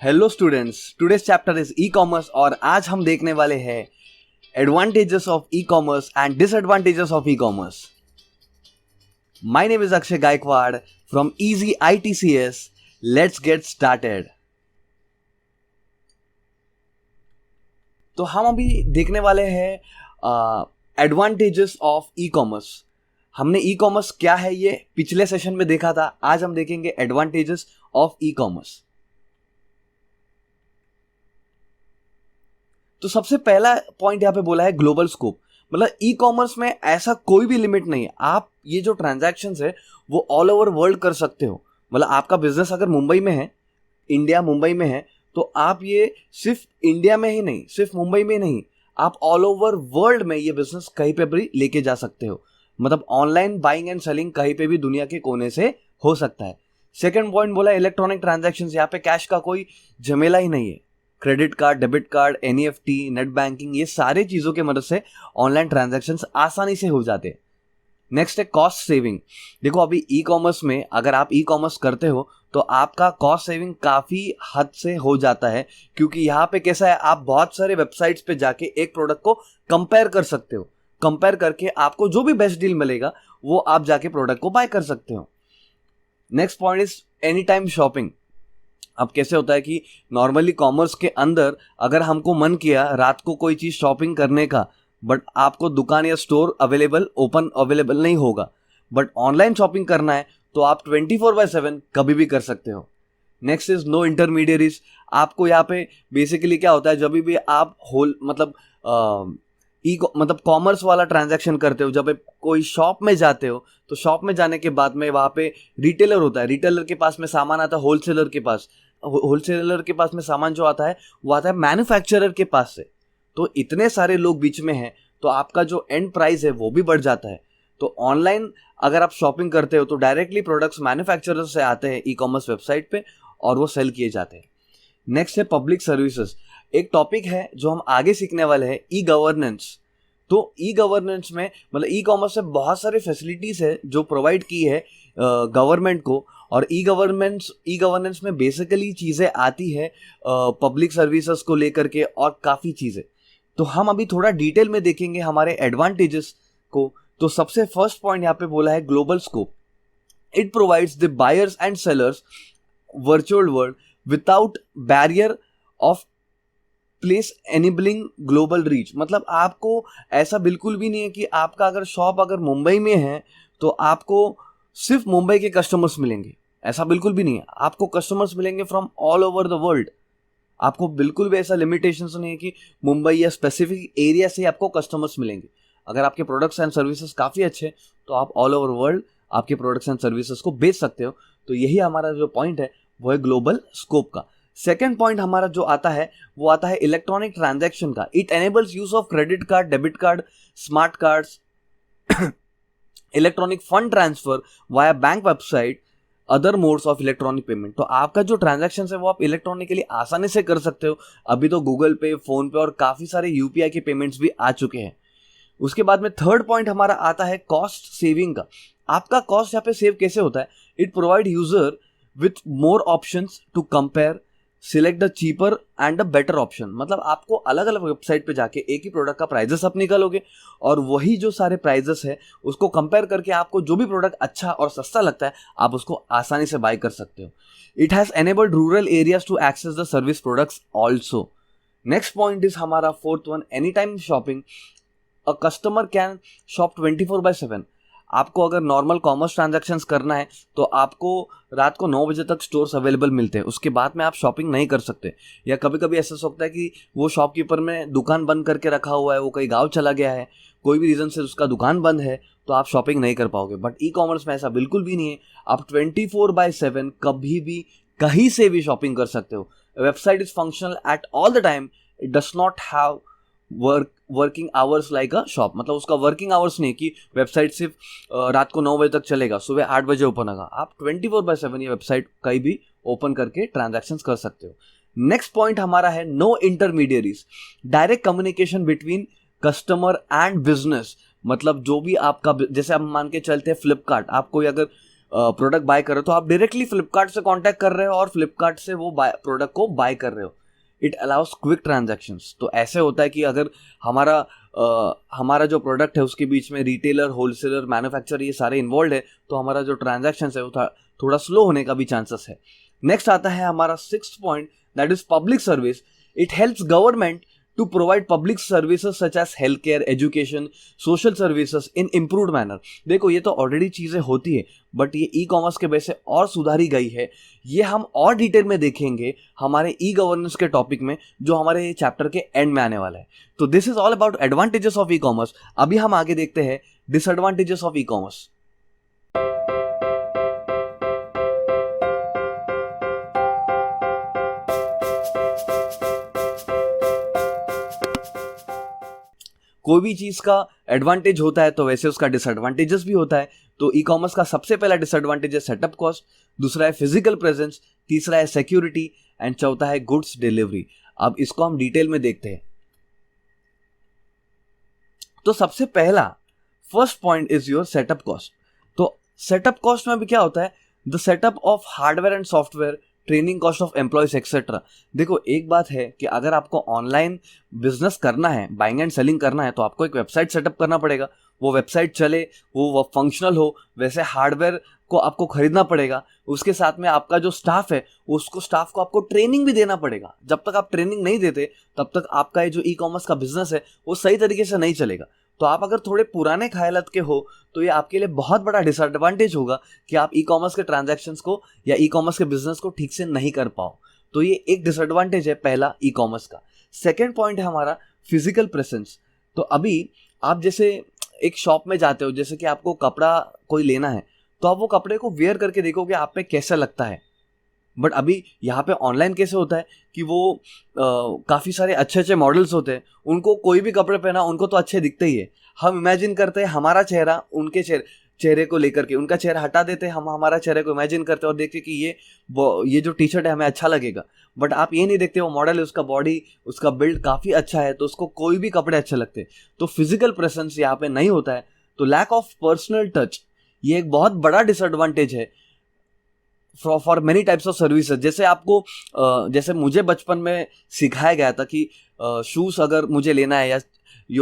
Hello students, today's chapter is e commerce और आज हम देखने वाले हैं advantages of e commerce and disadvantages of e commerce. My name is Akshay Gaikwad from easy ITCS। Let's get started. तो हम अभी देखने वाले हैं एडवांटेजेस ऑफ ई कॉमर्स। हमने ई कॉमर्स क्या है ये पिछले सेशन में देखा था। आज हम देखेंगे एडवांटेजेस ऑफ ई कॉमर्स। तो सबसे पहला पॉइंट यहाँ पे बोला है ग्लोबल स्कोप। मतलब ई कॉमर्स में ऐसा कोई भी लिमिट नहीं है। आप ये जो ट्रांजैक्शंस है वो ऑल ओवर वर्ल्ड कर सकते हो। मतलब आपका बिजनेस अगर मुंबई में है, इंडिया मुंबई में है, तो आप ये सिर्फ इंडिया में ही नहीं, सिर्फ मुंबई में नहीं, आप ऑल ओवर वर्ल्ड में ये बिजनेस कहीं पे भी लेके जा सकते हो। मतलब ऑनलाइन बाइंग एंड सेलिंग कहीं पे भी दुनिया के कोने से हो सकता है। सेकेंड पॉइंट बोला इलेक्ट्रॉनिक ट्रांजैक्शन। यहाँ पे कैश का कोई झमेला ही नहीं है। Credit card, debit card, NEFT, net banking, ये सारे चीज़ों के मदद से ऑनलाइन ट्रांजैक्शंस आसानी से हो जाते हैं। नेक्स्ट है कॉस्ट सेविंग। देखो अभी ई कॉमर्स में अगर आप ई कॉमर्स करते हो तो आपका कॉस्ट सेविंग काफ़ी हद से हो जाता है, क्योंकि यहाँ पे कैसा है, आप बहुत सारे वेबसाइट्स पे जाके एक प्रोडक्ट को कंपेयर कर सकते हो। कंपेयर करके आपको जो भी बेस्ट डील मिलेगा वो आप जाके प्रोडक्ट को बाय कर सकते हो। Next point is any time shopping. अब कैसे होता है कि नॉर्मली कॉमर्स के अंदर अगर हमको मन किया रात को कोई चीज़ शॉपिंग करने का, बट आपको दुकान या स्टोर अवेलेबल नहीं होगा, बट ऑनलाइन शॉपिंग करना है तो आप 24/7 कभी भी कर सकते हो। Next is no intermediaries. आपको यहाँ पे बेसिकली क्या होता है, जब भी आप मतलब कॉमर्स वाला ट्रांजैक्शन करते हो, जब आप कोई शॉप में जाते हो तो शॉप में जाने के बाद में वहाँ पे रिटेलर होता है। रिटेलर के पास में सामान आता है होलसेलर के पास। होलसेलर के पास में सामान जो आता है वो आता है मैन्युफैक्चरर के पास से। तो इतने सारे लोग बीच में हैं तो आपका जो एंड प्राइस है वो भी बढ़ जाता है। तो ऑनलाइन अगर आप शॉपिंग करते हो तो डायरेक्टली प्रोडक्ट्स मैन्युफैक्चरर से आते हैं ई कॉमर्स वेबसाइट पे और वो सेल किए जाते हैं। नेक्स्ट है पब्लिक सर्विसेज। एक टॉपिक है जो हम आगे सीखने वाले हैं, ई गवर्नेंस। तो ई गवर्नेंस में मतलब ई कॉमर्स से बहुत सारी फैसिलिटीज है जो प्रोवाइड की है गवर्नमेंट को। और ई गवर्नेंस में बेसिकली चीज़ें आती है पब्लिक सर्विसेज को लेकर के और काफ़ी चीज़ें। तो हम अभी थोड़ा डिटेल में देखेंगे हमारे एडवांटेजेस को। तो सबसे फर्स्ट पॉइंट यहाँ पे बोला है global scope. It provides the buyers and sellers virtual world without barrier of place enabling global reach. मतलब आपको ऐसा बिल्कुल भी नहीं है कि आपका अगर शॉप अगर मुंबई में है तो आपको सिर्फ मुंबई के कस्टमर्स मिलेंगे। ऐसा बिल्कुल भी नहीं है। आपको कस्टमर्स मिलेंगे from all over the world. आपको बिल्कुल भी ऐसा लिमिटेशंस नहीं है कि मुंबई या स्पेसिफिक एरिया से आपको कस्टमर्स मिलेंगे। अगर आपके प्रोडक्ट्स एंड सर्विसेज काफ़ी अच्छे तो आप ऑल ओवर वर्ल्ड आपके प्रोडक्ट्स एंड सर्विसेज को बेच सकते हो। तो यही हमारा जो पॉइंट है वो है ग्लोबल स्कोप का। सेकेंड पॉइंट हमारा जो आता है वो आता है इलेक्ट्रॉनिक ट्रांजैक्शन का। It enables use of credit card, debit card, smart cards, electronic fund transfer via bank website, other modes of electronic payment. तो आपका जो ट्रांजैक्शन है वो आप इलेक्ट्रॉनिकली आसानी से कर सकते हो। अभी तो गूगल पे, फोन पे और काफ़ी सारे UPI के पेमेंट्स भी आ चुके हैं। उसके बाद में थर्ड पॉइंट हमारा आता है कॉस्ट सेविंग का। आपका कॉस्ट यहाँ पे सेव कैसे होता है? It provide user with more options to compare, select the cheaper and the better option. मतलब आपको अलग अलग वेबसाइट पे जाके एक ही प्रोडक्ट का प्राइजेस आप निकालोगे और वही जो सारे प्राइजेस है उसको कंपेयर करके आपको जो भी प्रोडक्ट अच्छा और सस्ता लगता है आप उसको आसानी से बाय कर सकते हो। It has enabled rural areas to access the service products also. Next point is हमारा fourth one, any time shopping. A customer can shop 24/7। आपको अगर नॉर्मल कॉमर्स ट्रांजैक्शंस करना है तो आपको रात को 9 बजे तक स्टोर्स अवेलेबल मिलते हैं। उसके बाद में आप शॉपिंग नहीं कर सकते। या कभी कभी ऐसा होता है कि वो शॉपकीपर ने दुकान बंद करके रखा हुआ है, वो कहीं गांव चला गया है, कोई भी रीज़न से उसका दुकान बंद है, तो आप शॉपिंग नहीं कर पाओगे। बट ई कॉमर्स में ऐसा बिल्कुल भी नहीं है। आप 24/7 कभी भी कहीं से भी शॉपिंग कर सकते हो। Website is functional at all the time. It does not have working hours like a shop. मतलब उसका वर्किंग आवर्स नहीं कि वेबसाइट सिर्फ रात को 9 बजे तक चलेगा, सुबह 8 बजे ओपन होगा। आप 24/7 ये वेबसाइट कहीं भी ओपन करके ट्रांजैक्शंस कर सकते हो। नेक्स्ट पॉइंट हमारा है no intermediaries, direct communication between customer and business. मतलब जो भी आपका, जैसे आप मान के चलते हैं फ्लिपकार्ट, आप कोई अगर प्रोडक्ट बाय कर रहे हो तो आप डायरेक्टली फ्लिपकार्ट से कांटेक्ट कर रहे हो और फ्लिपकार्ट से वो प्रोडक्ट को बाय कर रहे हो. It allow us quick transactions. तो ऐसे होता है कि अगर हमारा जो प्रोडक्ट है उसके बीच में रिटेलर, होलसेलर, मैन्युफैक्चरर ये सारे इन्वॉल्व है तो हमारा जो ट्रांजैक्शंस है वो थोड़ा स्लो होने का भी चांसेस है. नेक्स्ट आता है हमारा 6th point, that is public service. It helps government to provide public services such as healthcare, education, social services in improved manner. देखो ये तो ऑलरेडी चीज़ें होती है बट ये ई कॉमर्स के वजह से और सुधारी गई है. ये हम और डिटेल में देखेंगे हमारे ई गवर्नेंस के टॉपिक में जो हमारे चैप्टर के एंड में आने वाला है. तो this is all about advantages of e commerce. अभी हम आगे देखते हैं डिसएडवांटेजेस ऑफ ई कॉमर्स. कोई भी चीज़ का एडवांटेज होता है तो वैसे उसका डिसएडवांटेजेस भी होता है. तो ई कॉमर्स का सबसे पहला डिसएडवांटेज है सेटअप कॉस्ट, दूसरा है फिजिकल प्रेजेंस, तीसरा है सिक्योरिटी एंड चौथा है गुड्स डिलीवरी. अब इसको हम डिटेल में देखते हैं. तो सबसे पहला first point is your setup cost. तो सेटअप कॉस्ट में भी क्या होता है, the setup of hardware and software, training cost of employees etcetera. देखो एक बात है कि अगर आपको ऑनलाइन बिजनेस करना है, बाइंग एंड सेलिंग करना है तो आपको एक वेबसाइट सेटअप करना पड़ेगा. वो वेबसाइट चले, वो फंक्शनल हो, वैसे हार्डवेयर को आपको खरीदना पड़ेगा. उसके साथ में आपका जो स्टाफ है उसको स्टाफ को आपको ट्रेनिंग भी देना पड़ेगा. जब तक आप ट्रेनिंग नहीं देते तब तक आपका ये जो ई कॉमर्स का बिजनेस है वो सही तरीके से नहीं चलेगा. तो आप अगर थोड़े पुराने ख्यालात के हो तो ये आपके लिए बहुत बड़ा डिसएडवांटेज होगा कि आप ई कॉमर्स के ट्रांजैक्शंस को या ई कॉमर्स के बिजनेस को ठीक से नहीं कर पाओ. तो ये एक डिसएडवांटेज है पहला ई कॉमर्स का. सेकेंड पॉइंट है हमारा फिजिकल प्रेजेंस. तो अभी आप जैसे एक शॉप में जाते हो, जैसे कि आपको कपड़ा कोई लेना है तो आप वो कपड़े को वेयर करके देखोगे आप पे कैसा लगता है. बट अभी यहाँ पे ऑनलाइन कैसे होता है कि वो काफ़ी सारे अच्छे अच्छे मॉडल्स होते हैं, उनको कोई भी कपड़े पहना उनको तो अच्छे दिखते ही है. हम इमेजिन करते हैं हमारा चेहरा उनके चेहरे को लेकर के, उनका चेहरा हटा देते हैं, हम हमारा चेहरे को इमेजिन करते हैं और देखते हैं कि ये जो टी शर्ट है हमें अच्छा लगेगा. बट आप ये नहीं देखते वो मॉडल है, उसका बॉडी, उसका बिल्ड काफ़ी अच्छा है तो उसको कोई भी कपड़े अच्छे लगते हैं. तो फिजिकल प्रेजेंस यहाँ पे नहीं होता है. तो लैक ऑफ पर्सनल टच ये एक बहुत बड़ा डिसएडवांटेज है for many types of services. जैसे आपको जैसे मुझे बचपन में सिखाया गया था कि शूज़ अगर मुझे लेना है या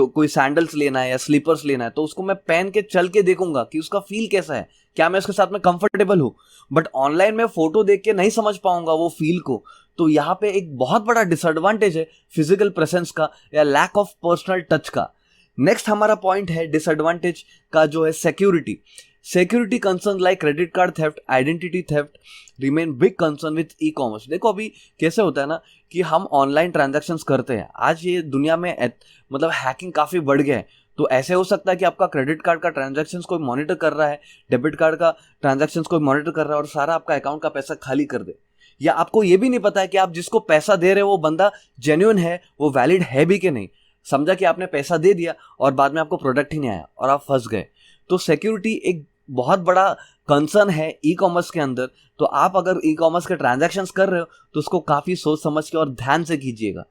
कोई सैंडल्स लेना है या स्लीपर्स लेना है तो उसको मैं पहन के चल के देखूंगा कि उसका फील कैसा है, क्या मैं उसके साथ में कंफर्टेबल हूँ. बट ऑनलाइन में फोटो देख के नहीं समझ पाऊंगा वो फील को. तो यहाँ पे एक बहुत बड़ा डिसएडवांटेज है फिजिकल प्रेजेंस का या लैक ऑफ पर्सनल टच का. नेक्स्ट हमारा पॉइंट है डिसएडवांटेज का जो है security. Security concern like credit card theft, identity theft remain big concern with e commerce. देखो अभी कैसे होता है ना कि हम ऑनलाइन ट्रांजैक्शंस करते हैं. आज ये दुनिया में मतलब हैकिंग काफ़ी बढ़ गया है. तो ऐसे हो सकता है कि आपका क्रेडिट कार्ड का ट्रांजैक्शंस कोई मॉनिटर कर रहा है, डेबिट कार्ड का ट्रांजैक्शंस कोई मॉनिटर कर रहा है और सारा आपका अकाउंट का पैसा खाली कर दे. या आपको ये भी नहीं पता है कि आप जिसको पैसा दे रहे हो वो बंदा जेन्युइन है, वो वैलिड है भी कि नहीं. समझा कि आपने पैसा दे दिया और बाद में आपको प्रोडक्ट ही नहीं आया और आप फंस गए. तो सिक्योरिटी एक बहुत बड़ा कंसर्न है ई कॉमर्स के अंदर. तो आप अगर ई कॉमर्स के ट्रांजैक्शंस कर रहे हो तो उसको काफ़ी सोच समझ के और ध्यान से कीजिएगा.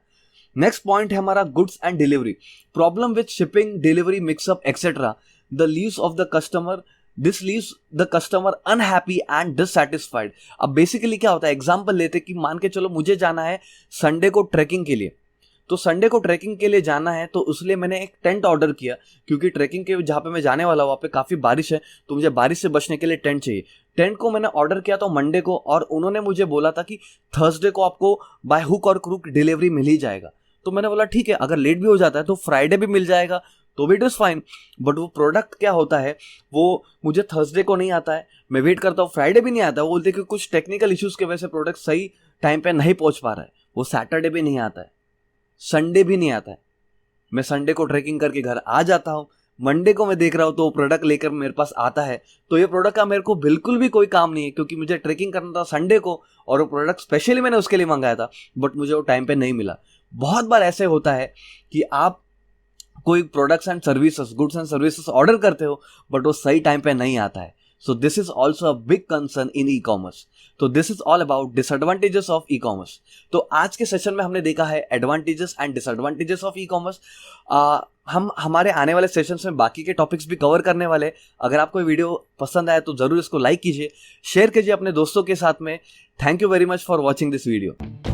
नेक्स्ट पॉइंट है हमारा goods and delivery. Problem with shipping, delivery, mixup etcetera the leaves of the customer. This leaves the customer unhappy and dissatisfied. अब बेसिकली क्या होता है, एग्जाम्पल लेते कि मान के चलो मुझे जाना है संडे को ट्रैकिंग के लिए. तो संडे को ट्रैकिंग के लिए जाना है तो उसलिए मैंने एक टेंट ऑर्डर किया क्योंकि ट्रैकिंग के जहाँ पे मैं जाने वाला हूँ वहाँ पे काफ़ी बारिश है तो मुझे बारिश से बचने के लिए टेंट चाहिए. टेंट को मैंने ऑर्डर किया तो मंडे को और उन्होंने मुझे बोला था कि थर्सडे को आपको बाय हुक और क्रूक डिलीवरी मिल ही जाएगा. तो मैंने बोला ठीक है, अगर लेट भी हो जाता है तो फ्राइडे भी मिल जाएगा तो भी इट इज़ फाइन. बट वो प्रोडक्ट क्या होता है वो मुझे थर्सडे को नहीं आता है, मैं वेट करता हूँ, फ्राइडे भी नहीं आता है. वो बोलते कि कुछ टेक्निकल इश्यूज़ की वजह से प्रोडक्ट सही टाइम पे नहीं पहुँच पा रहा है. वो सैटरडे भी नहीं आता है, संडे भी नहीं आता है. मैं संडे को ट्रैकिंग करके घर आ जाता हूँ, मंडे को मैं देख रहा हूँ तो वो प्रोडक्ट लेकर मेरे पास आता है. तो ये प्रोडक्ट का मेरे को बिल्कुल भी कोई काम नहीं है क्योंकि मुझे ट्रैकिंग करना था संडे को और वो प्रोडक्ट स्पेशली मैंने उसके लिए मंगाया था बट मुझे वो टाइम पे नहीं मिला. बहुत बार ऐसे होता है कि आप कोई products and services, goods and services order करते हो बट वो सही टाइम पे नहीं आता है. So this is also a big concern in e-commerce. तो this is all about disadvantages of e-commerce. तो आज के सेशन में हमने देखा है advantages and disadvantages of e-commerce. हम हमारे आने वाले सेशंस में बाकी के टॉपिक्स भी कवर करने वाले हैं। अगर आपको वीडियो पसंद आया तो ज़रूर इसको लाइक कीजिए, शेयर कीजिए अपने दोस्तों के साथ में। Thank you very much for watching this video.